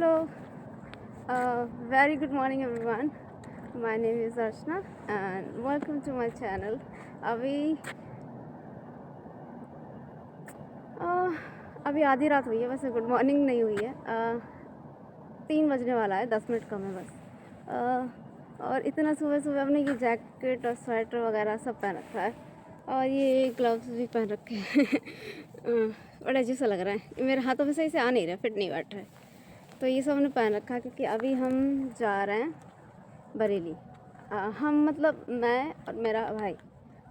Hello, very good morning everyone. My name is Archana and welcome to my channel. अभी अभी आधी रात हुई है, वैसे गुड मॉर्निंग नहीं हुई है। 3 बजने वाला है, 10 मिनट कम है बस। और इतना सुबह सुबह हमने ये जैकेट और स्वेटर वगैरह सब पहन रखा है और ये ग्लव्स भी पहन रखे हैं। बड़ा अजीब सा लग रहा है, मेरे हाथों में सही से आ नहीं रहा, फिट नहीं बैठ रहा है। तो ये सब हमने पहन रखा है क्योंकि अभी हम जा रहे हैं बरेली। हम मतलब मैं और मेरा भाई,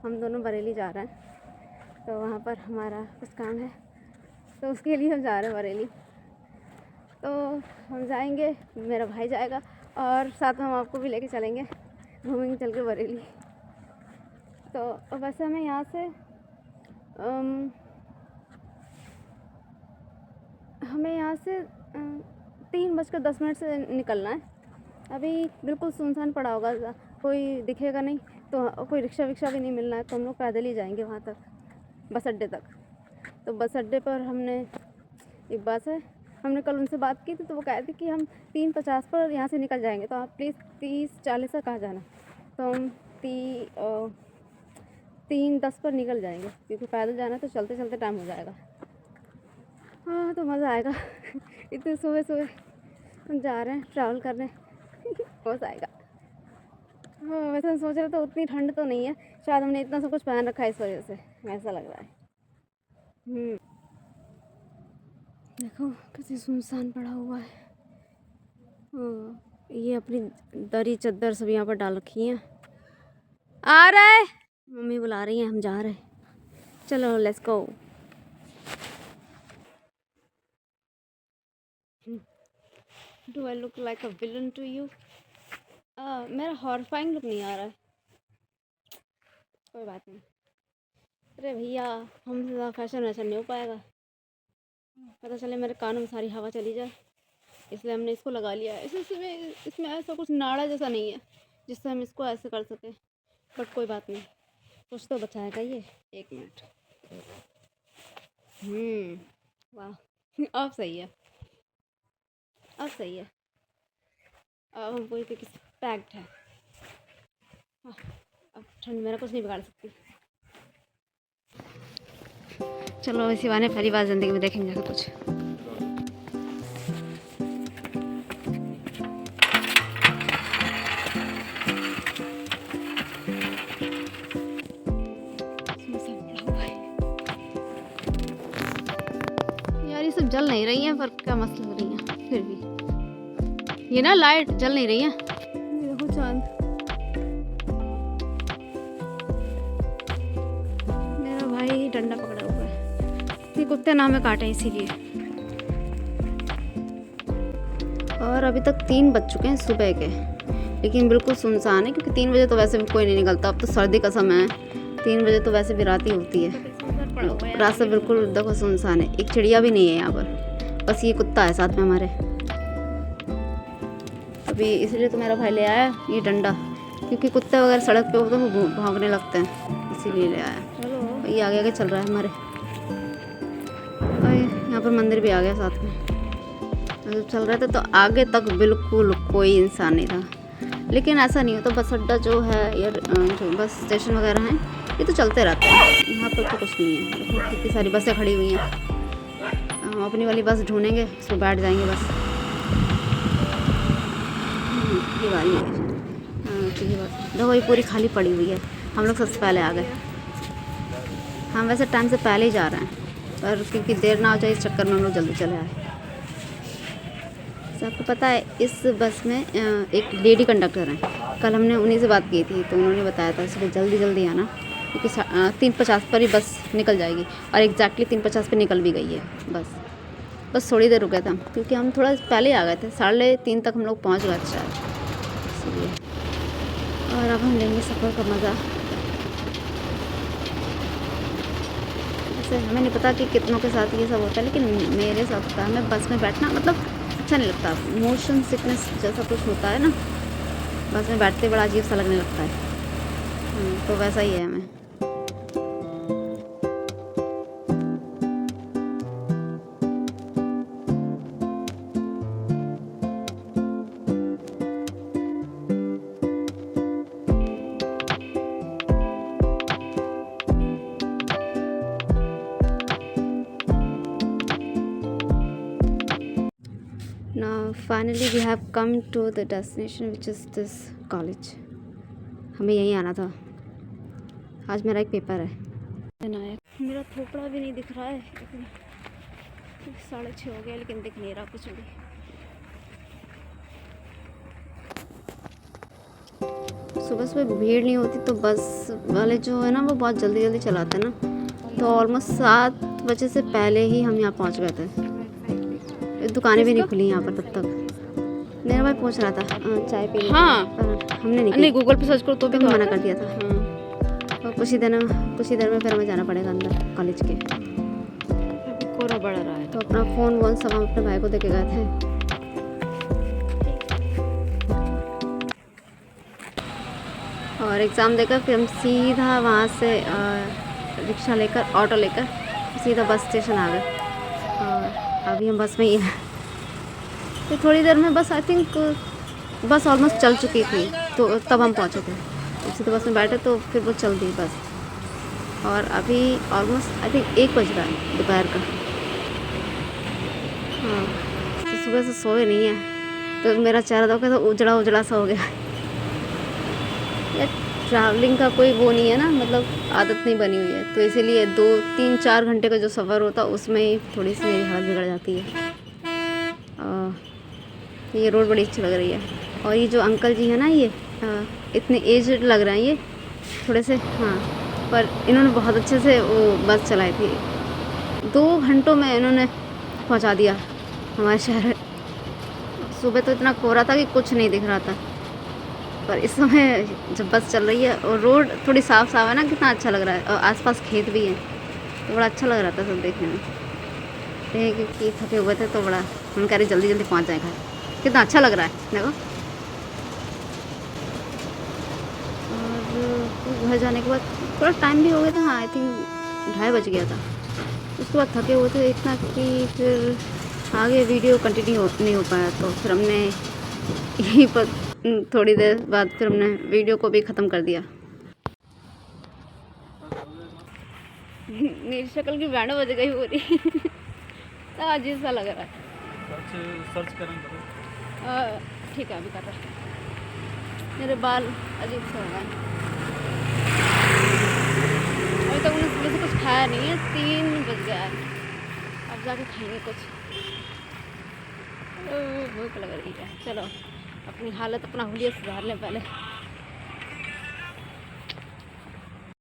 हम दोनों बरेली जा रहे हैं। तो वहाँ पर हमारा कुछ काम है, तो उसके लिए हम जा रहे हैं बरेली। तो हम जाएंगे, मेरा भाई जाएगा और साथ में हम आपको भी लेके चलेंगे, घूमेंगे चल के बरेली। तो वैसे हमें यहाँ से हमें यहाँ से 3:10 से निकलना है। अभी बिल्कुल सुनसान पड़ा होगा, कोई दिखेगा नहीं, तो कोई रिक्शा विक्शा भी नहीं मिलना है, तो हम लोग पैदल ही जाएंगे वहाँ तक, बस अड्डे तक। तो बस अड्डे पर हमने एक बस है, हमने कल उनसे बात की थी, तो वो कह रही थी कि हम 3:50 पर यहाँ से निकल जाएंगे, तो आप प्लीज़ 30:40 से कहाँ जाना। तो हम 3:10 पर निकल जाएंगे, क्योंकि पैदल जाना तो चलते चलते टाइम हो जाएगा। हाँ, तो मज़ा आएगा। इतने सुबह सुबह हम जा रहे हैं, ट्रैवल कर रहे हैं। मज़ा आएगा। हाँ, वैसे हम सोच रहे थे उतनी ठंड तो नहीं है, शायद हमने इतना सब कुछ पहन रखा है इस वजह से ऐसा लग रहा है। देखो कितनी सुनसान पड़ा हुआ है। ये अपनी दरी चद्दर सब यहाँ पर डाल रखी हैं। आ रहा है, मम्मी बुला रही हैं, हम जा रहे हैं, चलो let's go. Do I look like a villain to you? मेरा हॉर्रिफाइंग लुक नहीं आ रहा है, कोई बात नहीं। अरे भैया, हमसे ज़्यादा फैशन वैशन नहीं हो पाएगा, पता चले मेरे कानों में सारी हवा चली जाए, इसलिए हमने इसको लगा लिया है। इसमें ऐसा कुछ नाड़ा जैसा नहीं है जिससे हम इसको ऐसे कर सकें, बट कोई बात नहीं, कुछ तो बचाएगा ये। 1 मिनट। वाह, अब सही है, अब सही है। अब हमको ये किस पैक्ड है। हाँ, अब ठंड मेरा कुछ नहीं बिगाड़ सकती। चलो इसी बहाने पहली बार ज़िंदगी में देखेंगे ऐसा कुछ। यार ये सब जल नहीं रही हैं, पर क्या मसला हो रही हैं फिर भी। ये ना लाइट जल नहीं रही है, देखो चांद। मेरा भाई डंडा पकड़ा हुआ है, ये कुत्ते ना हमें काटे इसीलिए। और अभी तक 3 बज चुके हैं सुबह के, लेकिन बिल्कुल सुनसान है, क्योंकि 3 बजे तो वैसे भी कोई नहीं निकलता। अब तो सर्दी का समय है, 3 बजे तो वैसे भी रात ही होती है। रास्ता बिल्कुल देखो सुनसान है, एक चिड़िया भी नहीं है यहाँ पर, बस ये कुत्ता है साथ में हमारे। अभी इसलिए तो मेरा भाई ले आया ये डंडा, क्योंकि कुत्ते वगैरह सड़क पे हो तो वो भागने लगते हैं, इसीलिए ले आया। ये आगे आगे चल रहा है हमारे, और यहाँ पर मंदिर भी आ गया साथ में। जब चल रहे थे तो आगे तक बिल्कुल कोई इंसान नहीं था, लेकिन ऐसा नहीं होता। बस अड्डा जो है या जो बस स्टेशन वगैरह हैं, ये तो चलते रहते हैं, यहाँ पर तो कुछ नहीं है। देखो कितनी सारी बसें खड़ी हुई हैं, हम अपनी वाली बस ढूंढेंगे, उस पर बैठ जाएंगे बस। ये वाली है, ये बस देखो, ये पूरी खाली पड़ी हुई है। हम लोग सबसे पहले आ गए। हम वैसे टाइम से पहले ही जा रहे हैं, पर क्योंकि देर ना हो जाए इस चक्कर में हम लोग जल्दी चले आए। आपको पता है इस बस में एक लेडी कंडक्टर हैं, कल हमने उन्हीं से बात की थी, तो उन्होंने बताया था इसलिए जल्दी जल्दी आना, क्योंकि 3:50 पर ही बस निकल जाएगी। और एग्जैक्टली 3:50 पर निकल भी गई है बस थोड़ी देर रुके थे हम, क्योंकि हम थोड़ा पहले आ गए थे, 3:30 तक हम लोग पहुँच गए थे शायद, इसलिए। और अब हम लेंगे सफ़र का मज़ा। वैसे हमें नहीं पता कि कितनों के साथ ये सब होता है, लेकिन मेरे साथ होता है। हमें बस में बैठना मतलब अच्छा नहीं लगता, मोशन सिकनेस जैसा कुछ होता है ना, बस में बैठते बड़ा अजीब सा लगने लगता है। तो वैसा ही है हमें। Finally we have come to the destination which is this college. हमें यहीं आना था। आज मेरा एक पेपर है। मेरा थोपड़ा भी नहीं दिख रहा है, 6:30 हो गया लेकिन दिख नहीं रहा कुछ भी। सुबह सुबह भीड़ नहीं होती तो बस वाले जो है ना वो बहुत जल्दी जल्दी चलाते हैं ना, तो ऑलमोस्ट 7 बजे से पहले ही हम यहाँ पहुँच गए थे। दुकानें भी नहीं खुली यहाँ पर तब तक। मेरा भाई पूछ रहा था चाय पी। हाँ, हमने नहीं गूगल पे सर्च करो तो भी मना कर दिया था। और कुछ ही देर में फिर हमें जाना पड़ेगा अंदर कॉलेज के। अभी कोहरा बढ़ रहा है तो अपना फ़ोन वोन सब हम अपने भाई को दे के गए थे। और एग्ज़ाम देकर फिर हम सीधा वहाँ से रिक्शा लेकर ऑटो लेकर सीधा बस स्टेशन आ गए। और अभी हम बस में ही हैं। तो थोड़ी देर में बस आई थिंक बस ऑलमोस्ट चल चुकी थी तो तब हम पहुँचे थे। उसी तो बस में बैठे तो फिर वो चल दी बस। और अभी ऑलमोस्ट आई थिंक 1 बज रहा है दोपहर का। हाँ, तो सुबह से सोए नहीं है तो मेरा चेहरा तो कैसा उजड़ा उजड़ा सा हो गया। ट्रैवलिंग का कोई वो नहीं है ना, मतलब आदत नहीं बनी हुई है, तो इसीलिए 2-3-4 घंटे का जो सफ़र होता है उसमें ही थोड़ी सी मेरी हालत बिगड़ जाती है। ये रोड बड़ी अच्छी लग रही है। और ये जो अंकल जी हैं ना, ये इतने एज्ड लग रहे हैं ये थोड़े से। हाँ, पर इन्होंने बहुत अच्छे से वो बस चलाई थी। 2 घंटों में इन्होंने पहुंचा दिया हमारे शहर। सुबह तो इतना कोहरा था कि कुछ नहीं दिख रहा था, पर इस समय जब बस चल रही है और रोड थोड़ी साफ़ साफ़ है ना, कितना अच्छा लग रहा है। और आसपास खेत भी हैं तो बड़ा अच्छा लग रहा था सब देखने में। क्योंकि थके हुए थे तो बड़ा हम कह रहे जल्दी जल्दी पहुंच जाए घर। कितना अच्छा लग रहा है देखो। और घर जाने के बाद थोड़ा टाइम भी हो गया था। हाँ, आई थिंक 2:30 बज गया था। उसके बाद थके हुए थे इतना कि फिर आगे वीडियो कंटिन्यू नहीं हो पाया, तो फिर हमने यहीं पर थोड़ी देर बाद फिर हमने वीडियो को भी ख़त्म कर दिया। मेरी शक्ल की बैंड बज गई पूरी। तो अजीब सा लग रहा है। सर्च करेंगे। ठीक है, अभी कर रहा है। मेरे बाल अजीब से हो गए। अभी तक उन्होंने सुबह से कुछ खाया नहीं है, 3 बज गया है। अब जाके खाएंगे कुछ। भूख लग रही है। चलो अपनी हालत अपना हुलिया सुधार लें पहले।